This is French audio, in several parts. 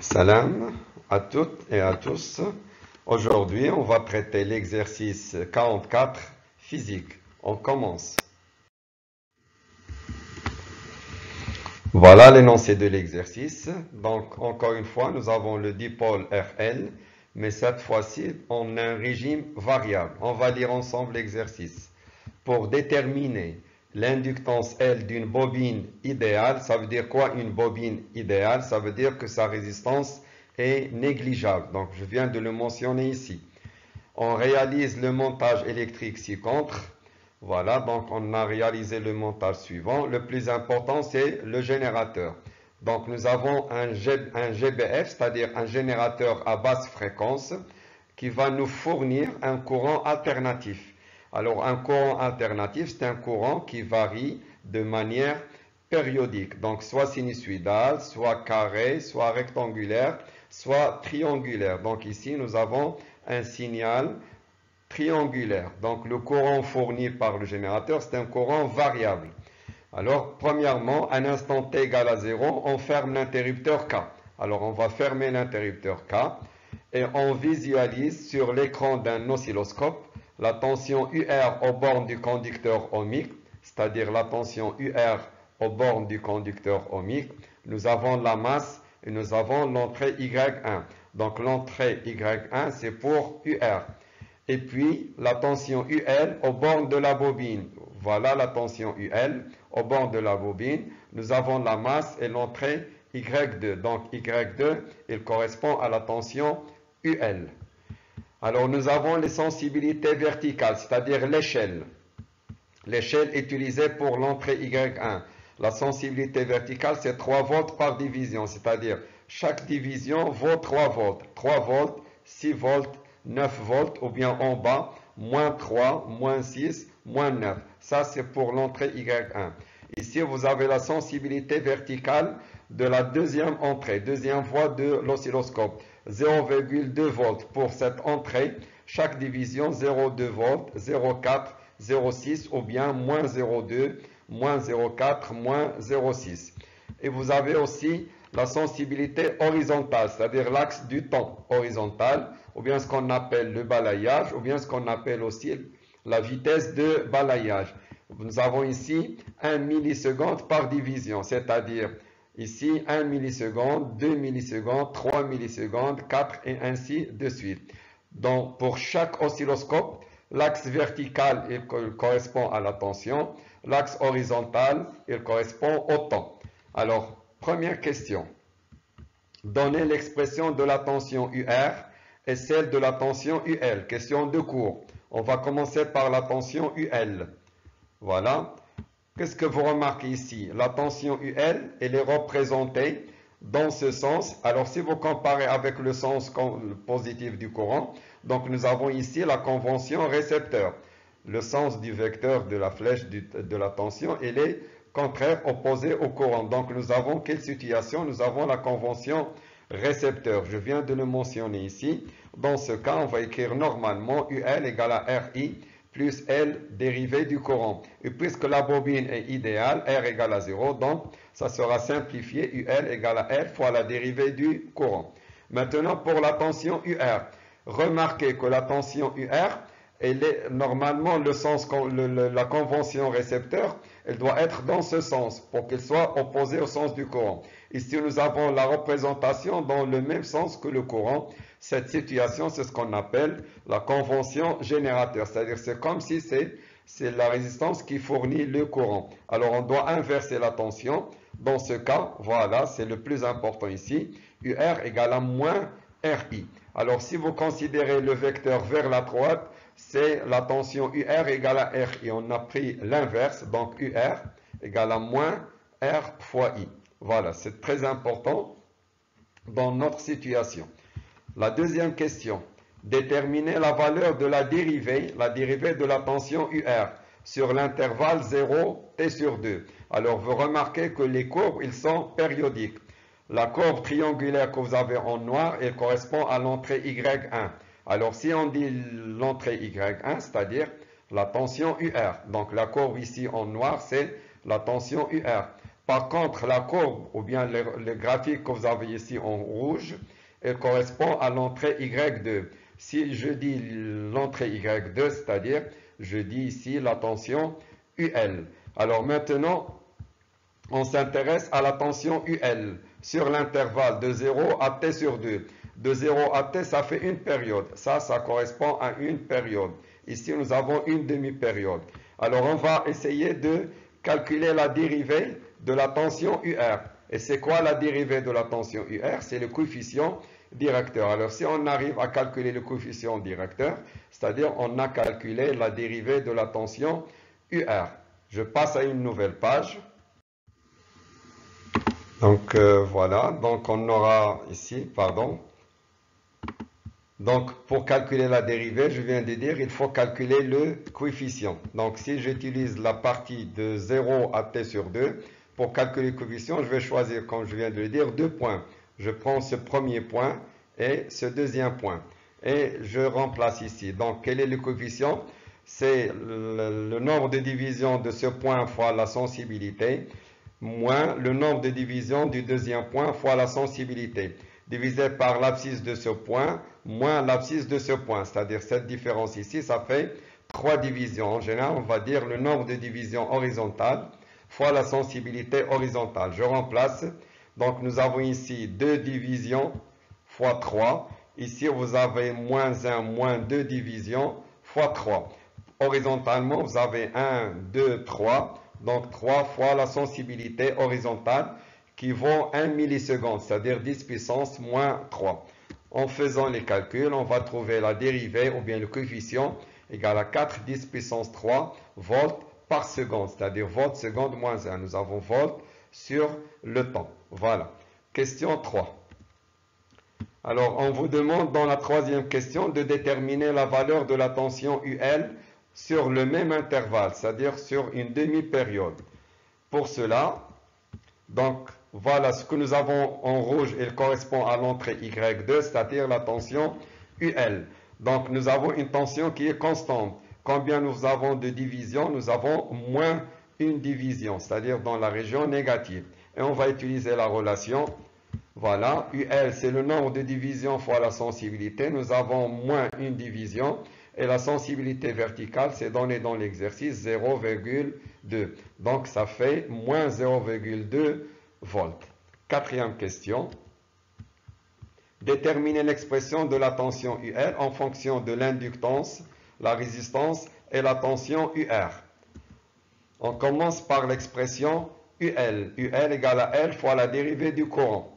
Salam à toutes et à tous. Aujourd'hui, on va traiter l'exercice 44 physique. On commence. Voilà l'énoncé de l'exercice. Donc, encore une fois, nous avons le dipôle RL, mais cette fois-ci, on a un régime variable. On va lire ensemble l'exercice. Pour déterminer l'inductance L d'une bobine idéale, ça veut dire quoi une bobine idéale? Ça veut dire que sa résistance est négligeable. Donc, je viens de le mentionner ici. On réalise le montage électrique ci-contre. Voilà, donc on a réalisé le montage suivant. Le plus important, c'est le générateur. Donc, nous avons un GBF, c'est-à-dire un générateur à basse fréquence, qui va nous fournir un courant alternatif. Alors, un courant alternatif, c'est un courant qui varie de manière périodique. Donc, soit sinusoïdal, soit carré, soit rectangulaire, soit triangulaire. Donc, ici, nous avons un signal triangulaire. Donc, le courant fourni par le générateur, c'est un courant variable. Alors, premièrement, à un instant t égale à 0, on ferme l'interrupteur K. Alors, on va fermer l'interrupteur K et on visualise sur l'écran d'un oscilloscope la tension UR aux bornes du conducteur ohmique, c'est-à-dire la tension UR aux bornes du conducteur ohmique. Nous avons la masse et nous avons l'entrée Y1. Donc l'entrée Y1, c'est pour UR. Et puis la tension UL aux bornes de la bobine. Voilà la tension UL aux bornes de la bobine. Nous avons la masse et l'entrée Y2. Donc Y2, il correspond à la tension UL. Alors, nous avons les sensibilités verticales, c'est-à-dire l'échelle. L'échelle utilisée pour l'entrée Y1. La sensibilité verticale, c'est 3 volts par division, c'est-à-dire chaque division vaut 3 volts. 3 volts, 6 volts, 9 volts, ou bien en bas, moins 3, moins 6, moins 9. Ça, c'est pour l'entrée Y1. Ici, vous avez la sensibilité verticale de la deuxième entrée, deuxième voie de l'oscilloscope. 0,2 volts pour cette entrée, chaque division 0,2 volts, 0,4, 0,6 ou bien moins 0,2, moins 0,4, moins 0,6. Et vous avez aussi la sensibilité horizontale, c'est-à-dire l'axe du temps horizontal, ou bien ce qu'on appelle le balayage, ou bien ce qu'on appelle aussi la vitesse de balayage. Nous avons ici 1 milliseconde par division, c'est-à-dire ici 1 milliseconde, 2 millisecondes, 3 millisecondes, 4 et ainsi de suite. Donc pour chaque oscilloscope, l'axe vertical il correspond à la tension, l'axe horizontal il correspond au temps. Alors, première question. Donnez l'expression de la tension UR et celle de la tension UL. Question de cours. On va commencer par la tension UL. Voilà. Qu'est-ce que vous remarquez ici? La tension UL, elle est représentée dans ce sens. Alors, si vous comparez avec le sens positif du courant, donc nous avons ici la convention récepteur. Le sens du vecteur de la flèche de la tension, elle est contraire, opposée au courant. Donc, nous avons quelle situation? Nous avons la convention récepteur. Je viens de le mentionner ici. Dans ce cas, on va écrire normalement UL égale à RI plus L dérivée du courant. Et puisque la bobine est idéale, R égale à 0, donc ça sera simplifié, UL égale à R fois la dérivée du courant. Maintenant, pour la tension UR, remarquez que la tension UR, elle est normalement le sens, la convention récepteur, elle doit être dans ce sens pour qu'elle soit opposée au sens du courant. Ici, nous avons la représentation dans le même sens que le courant. Cette situation, c'est ce qu'on appelle la convention générateur. C'est-à-dire, c'est comme si c'est la résistance qui fournit le courant. Alors, on doit inverser la tension. Dans ce cas, voilà, c'est le plus important ici. UR égale à moins RI. Alors, si vous considérez le vecteur vers la droite, c'est la tension UR égale à RI. On a pris l'inverse, donc UR égale à moins R fois I. Voilà, c'est très important dans notre situation. La deuxième question, déterminer la valeur de la dérivée de la tension UR sur l'intervalle 0 t sur 2. Alors, vous remarquez que les courbes, ils sont périodiques. La courbe triangulaire que vous avez en noir, elle correspond à l'entrée Y1. Alors, si on dit l'entrée Y1, c'est-à-dire la tension UR. Donc, la courbe ici en noir, c'est la tension UR. Par contre, la courbe ou bien le graphique que vous avez ici en rouge, elle correspond à l'entrée Y2. Si je dis l'entrée Y2, c'est-à-dire, je dis ici la tension UL. Alors maintenant, on s'intéresse à la tension UL sur l'intervalle de 0 à T sur 2. De 0 à T, ça fait une période. Ça correspond à une période. Ici, nous avons une demi-période. Alors, on va essayer de calculer la dérivée de la tension UR. Et c'est quoi la dérivée de la tension UR? C'est le coefficient directeur. Alors, si on arrive à calculer le coefficient directeur, c'est-à-dire on a calculé la dérivée de la tension UR. Je passe à une nouvelle page. Donc, voilà. Donc, on aura ici, pardon. Donc, pour calculer la dérivée, je viens de dire, il faut calculer le coefficient. Donc, si j'utilise la partie de 0 à t sur 2, pour calculer le coefficient, je vais choisir, comme je viens de le dire, deux points. Je prends ce premier point et ce deuxième point. Et je remplace ici. Donc, quel est le coefficient? C'est le nombre de divisions de ce point fois la sensibilité, moins le nombre de divisions du deuxième point fois la sensibilité, divisé par l'abscisse de ce point, moins l'abscisse de ce point. C'est-à-dire cette différence ici, ça fait 3 divisions. En général, on va dire le nombre de divisions horizontales fois la sensibilité horizontale. Je remplace. Donc, nous avons ici 2 divisions fois 3. Ici, vous avez moins 1, moins 2 divisions fois 3. Horizontalement, vous avez 1, 2, 3. Donc, 3 fois la sensibilité horizontale qui vaut 1 milliseconde, c'est-à-dire 10 puissance moins 3. En faisant les calculs, on va trouver la dérivée ou bien le coefficient égal à 4 10 puissance 3 volts par seconde, c'est-à-dire volts seconde moins 1. Nous avons volts sur le temps. Voilà. Question 3. Alors, on vous demande dans la troisième question de déterminer la valeur de la tension UL sur le même intervalle, c'est-à-dire sur une demi-période. Pour cela, donc, voilà ce que nous avons en rouge, il correspond à l'entrée Y2, c'est-à-dire la tension UL. Donc, nous avons une tension qui est constante. Combien nous avons de divisions? Nous avons moins une division, c'est-à-dire dans la région négative. Et on va utiliser la relation. Voilà, UL, c'est le nombre de divisions fois la sensibilité. Nous avons moins une division. Et la sensibilité verticale, c'est donné dans l'exercice 0,2. Donc, ça fait moins 0,2 volts. Quatrième question. Déterminer l'expression de la tension UL en fonction de l'inductance, la résistance et la tension UR. On commence par l'expression UL. UL égale à L fois la dérivée du courant.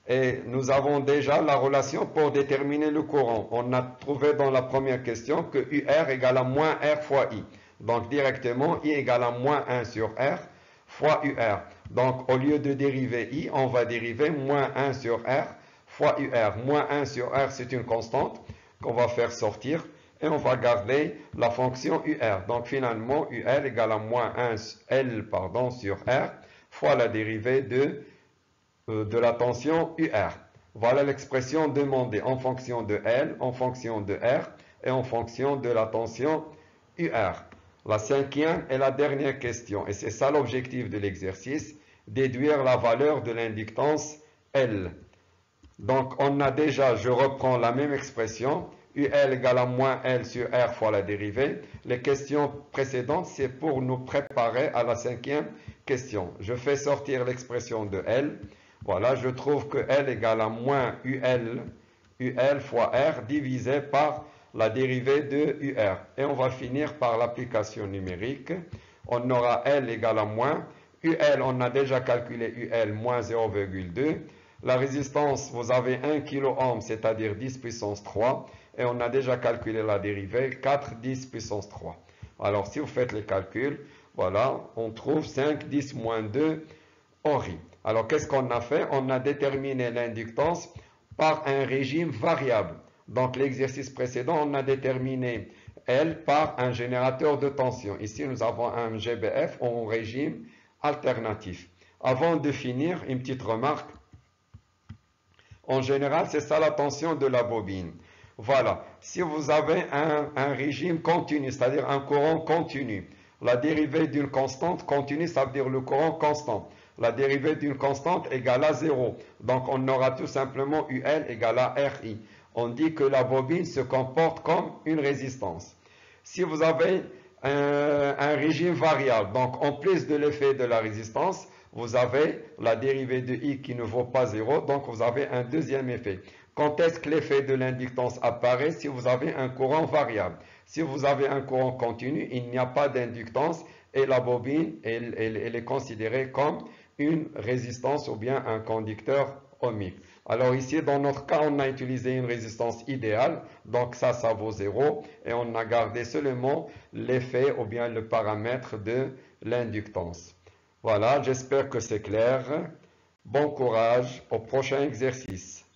Et nous avons déjà la relation pour déterminer le courant. On a trouvé dans la première question que UR égale à moins R fois I. Donc directement, I égale à moins 1 sur R fois UR. Donc au lieu de dériver I, on va dériver moins 1 sur R fois UR. Moins 1 sur R, c'est une constante qu'on va faire sortir. Et on va garder la fonction UR. Donc finalement, UR égale à moins 1 L sur R fois la dérivée de la tension UR. Voilà l'expression demandée en fonction de L, en fonction de R et en fonction de la tension UR. La cinquième et la dernière question, et c'est ça l'objectif de l'exercice, déduire la valeur de l'inductance L. Donc on a déjà, je reprends la même expression, UL égale à moins L sur R fois la dérivée. Les questions précédentes, c'est pour nous préparer à la cinquième question. Je fais sortir l'expression de L. Voilà, je trouve que L égale à moins UL fois R divisé par la dérivée de UR. Et on va finir par l'application numérique. On aura L égale à moins. UL, on a déjà calculé UL moins 0,2. La résistance, vous avez 1 kΩ, c'est-à-dire 10 puissance 3. Et on a déjà calculé la dérivée 4 10 puissance 3. Alors, si vous faites les calculs, voilà, on trouve 5 10 moins 2 Henri. Alors, qu'est-ce qu'on a fait? On a déterminé l'inductance par un régime variable. Donc, l'exercice précédent, on a déterminé L par un générateur de tension. Ici, nous avons un GBF en régime alternatif. Avant de finir, une petite remarque. En général, c'est ça la tension de la bobine. Voilà. Si vous avez un régime continu, c'est-à-dire un courant continu, la dérivée d'une constante continue, ça veut dire le courant constant. la dérivée d'une constante égale à 0. Donc on aura tout simplement UL égale à RI. On dit que la bobine se comporte comme une résistance. Si vous avez un régime variable, donc en plus de l'effet de la résistance, vous avez la dérivée de I qui ne vaut pas 0, donc vous avez un deuxième effet. Quand est-ce que l'effet de l'inductance apparaît? Si vous avez un courant variable. Si vous avez un courant continu, il n'y a pas d'inductance et la bobine, elle est considérée comme une résistance ou bien un conducteur ohmique. Alors ici, dans notre cas, on a utilisé une résistance idéale, donc ça vaut 0, et on a gardé seulement l'effet ou bien le paramètre de l'inductance. Voilà, j'espère que c'est clair. Bon courage au prochain exercice.